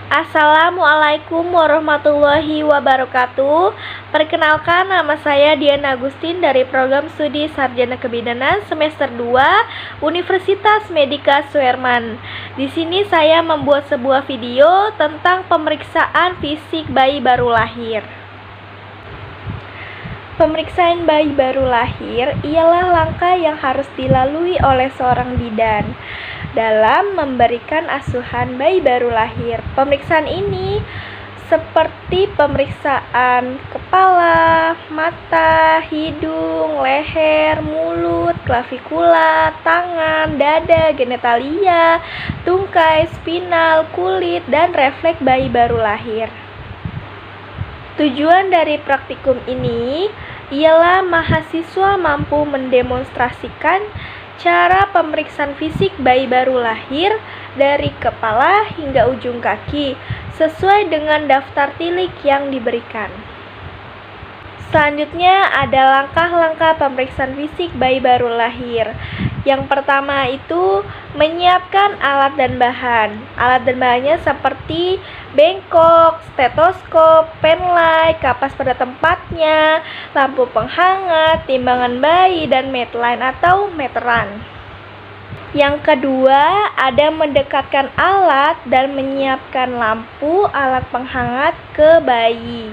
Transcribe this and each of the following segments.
Assalamualaikum warahmatullahi wabarakatuh. Perkenalkan, nama saya Dian Agustin dari Program Studi Sarjana Kebidanan semester 2 Universitas Medika Suherman. Di sini saya membuat sebuah video tentang pemeriksaan fisik bayi baru lahir. Pemeriksaan bayi baru lahir ialah langkah yang harus dilalui oleh seorang bidan dalam memberikan asuhan bayi baru lahir. Pemeriksaan ini seperti pemeriksaan kepala, mata, hidung, leher, mulut, klavikula, tangan, dada, genitalia, tungkai, spinal, kulit, dan refleks bayi baru lahir. Tujuan dari praktikum ini ialah mahasiswa mampu mendemonstrasikan cara pemeriksaan fisik bayi baru lahir dari kepala hingga ujung kaki sesuai dengan daftar tilik yang diberikan. Selanjutnya ada langkah-langkah pemeriksaan fisik bayi baru lahir. Yang pertama itu menyiapkan alat dan bahan. Alat dan bahannya seperti bengkok, stetoskop, penlight, kapas pada tempatnya, lampu penghangat, timbangan bayi, dan medline atau meteran. Yang kedua, ada mendekatkan alat dan menyiapkan lampu alat penghangat ke bayi.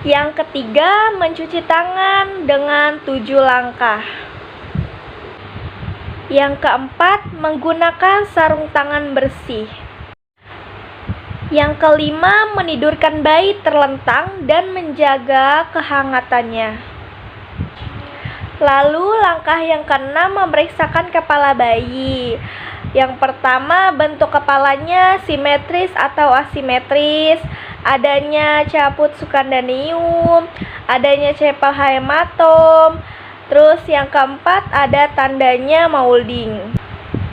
Yang ketiga, mencuci tangan dengan 7 langkah. Yang keempat, menggunakan sarung tangan bersih. Yang kelima, menidurkan bayi terlentang dan menjaga kehangatannya. Lalu langkah yang keenam, memeriksakan kepala bayi. Yang pertama, bentuk kepalanya simetris atau asimetris, adanya caput sukandanium, adanya cepal hematom. Terus yang keempat, ada tandanya molding.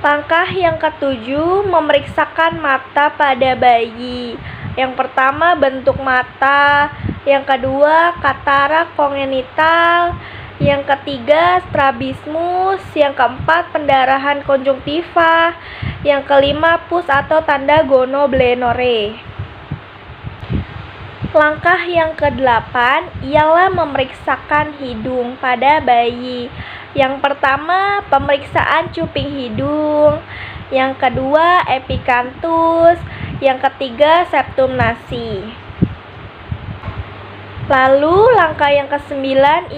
Langkah yang ketujuh, memeriksakan mata pada bayi. Yang pertama, bentuk mata. Yang kedua, katarak kongenital. Yang ketiga, strabismus. Yang keempat, pendarahan konjungtiva. Yang kelima, pus atau tanda gonoblenore. Langkah yang ke-8 ialah memeriksakan hidung pada bayi. Yang pertama, pemeriksaan cuping hidung. Yang kedua, epikanthus. Yang ketiga, septum nasi. Lalu langkah yang ke-9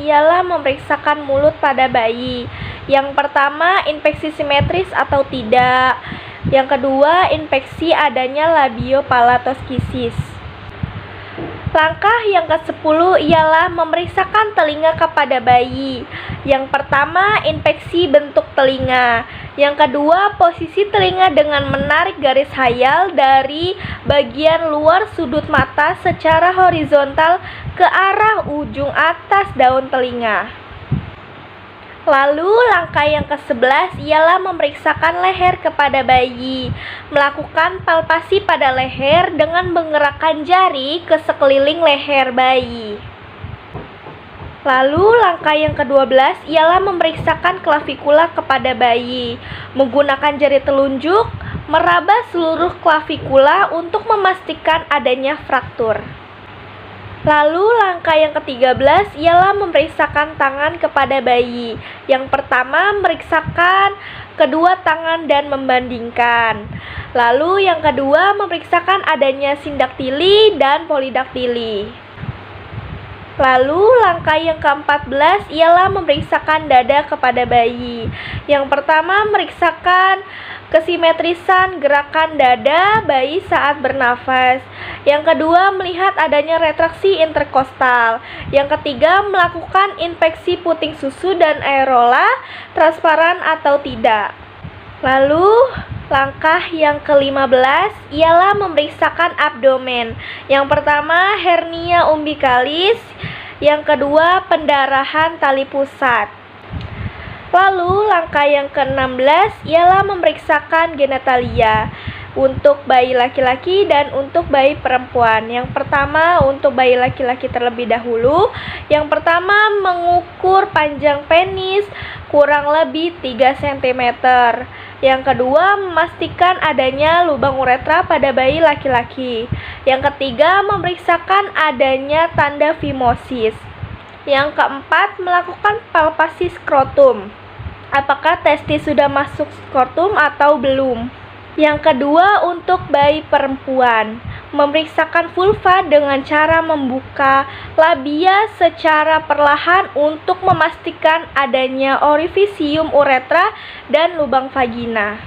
ialah memeriksakan mulut pada bayi. Yang pertama, infeksi simetris atau tidak. Yang kedua, infeksi adanya labiopalatosisis. Langkah yang ke-10 ialah memeriksakan telinga kepada bayi. Yang pertama, infeksi bentuk telinga. Yang kedua, posisi telinga dengan menarik garis hayal dari bagian luar sudut mata secara horizontal ke arah ujung atas daun telinga. Lalu langkah yang ke-11 ialah memeriksakan leher kepada bayi. Melakukan palpasi pada leher dengan menggerakkan jari ke sekeliling leher bayi. Lalu langkah yang ke-12 ialah memeriksakan klavikula kepada bayi. Menggunakan jari telunjuk, meraba seluruh klavikula untuk memastikan adanya fraktur. Lalu langkah yang ke-13 ialah memeriksakan tangan kepada bayi. Yang pertama, memeriksakan kedua tangan dan membandingkan. Lalu yang kedua, memeriksakan adanya sindaktili dan polidaktili. Lalu langkah yang ke-14 ialah memeriksakan dada kepada bayi. Yang pertama, memeriksakan kesimetrisan gerakan dada bayi saat bernafas. Yang kedua, melihat adanya retraksi interkostal. Yang ketiga, melakukan inspeksi puting susu dan areola transparan atau tidak. Lalu langkah yang ke-15 ialah memeriksakan abdomen. Yang pertama, hernia umbilikalis. Yang kedua, pendarahan tali pusat. Lalu langkah yang ke-16 ialah memeriksakan genitalia untuk bayi laki-laki dan untuk bayi perempuan. Yang pertama, untuk bayi laki-laki terlebih dahulu. Yang pertama, mengukur panjang penis kurang lebih 3 cm. Yang kedua, memastikan adanya lubang uretra pada bayi laki-laki. Yang ketiga, memeriksakan adanya tanda fimosis. Yang keempat, melakukan palpasi skrotum. Apakah testis sudah masuk skrotum atau belum? Yang kedua, untuk bayi perempuan, memeriksakan vulva dengan cara membuka labia secara perlahan untuk memastikan adanya orifisium uretra dan lubang vagina.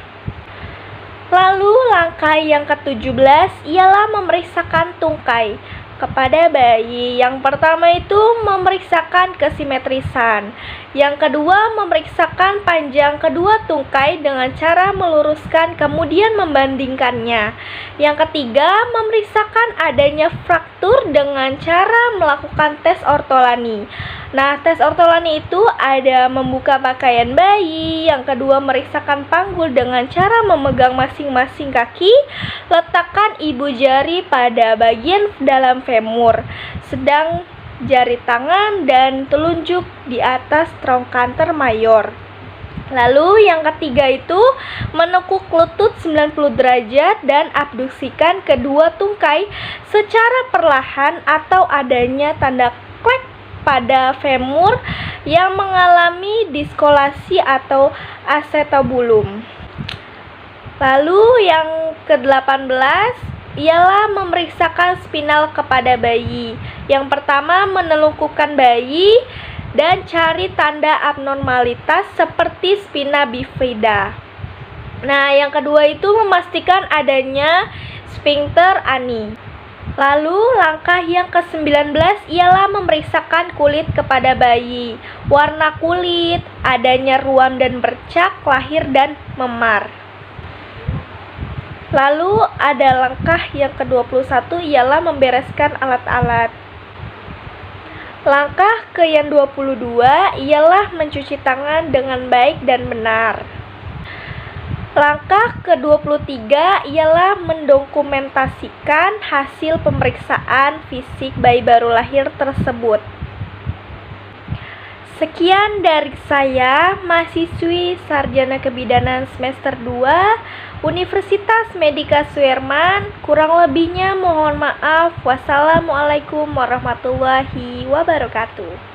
Lalu langkah yang ke-17 ialah memeriksakan tungkai kepada bayi. Yang pertama itu memeriksakan kesimetrisan. Yang kedua, memeriksakan panjang kedua tungkai dengan cara meluruskan kemudian membandingkannya. Yang ketiga, memeriksakan adanya fraktur dengan cara melakukan tes ortolani. Nah, tes ortolani itu ada membuka pakaian bayi. Yang kedua, memeriksakan panggul dengan cara memegang masing-masing kaki. Letakkan ibu jari pada bagian dalam femur, sedang jari tangan dan telunjuk di atas trochanter mayor. Lalu yang ketiga itu menekuk lutut 90 derajat dan abduksikan kedua tungkai secara perlahan atau adanya tanda klek pada femur yang mengalami diskolasi atau acetabulum. Lalu yang ke-18 ialah memeriksakan spinal kepada bayi. Yang pertama, menelungkupkan bayi dan cari tanda abnormalitas seperti spina bifida. Nah, yang kedua itu memastikan adanya sphincter ani. Lalu langkah yang ke-19 ialah memeriksakan kulit kepada bayi. Warna kulit, adanya ruam dan bercak, lahir dan memar. Lalu ada langkah yang ke-21 ialah membereskan alat-alat. Langkah ke yang 22 ialah mencuci tangan dengan baik dan benar. Langkah ke-23 ialah mendokumentasikan hasil pemeriksaan fisik bayi baru lahir tersebut. Sekian dari saya, mahasiswi Sarjana Kebidanan semester 2 Universitas Medika Suherman. Kurang lebihnya mohon maaf. Wassalamualaikum warahmatullahi wabarakatuh.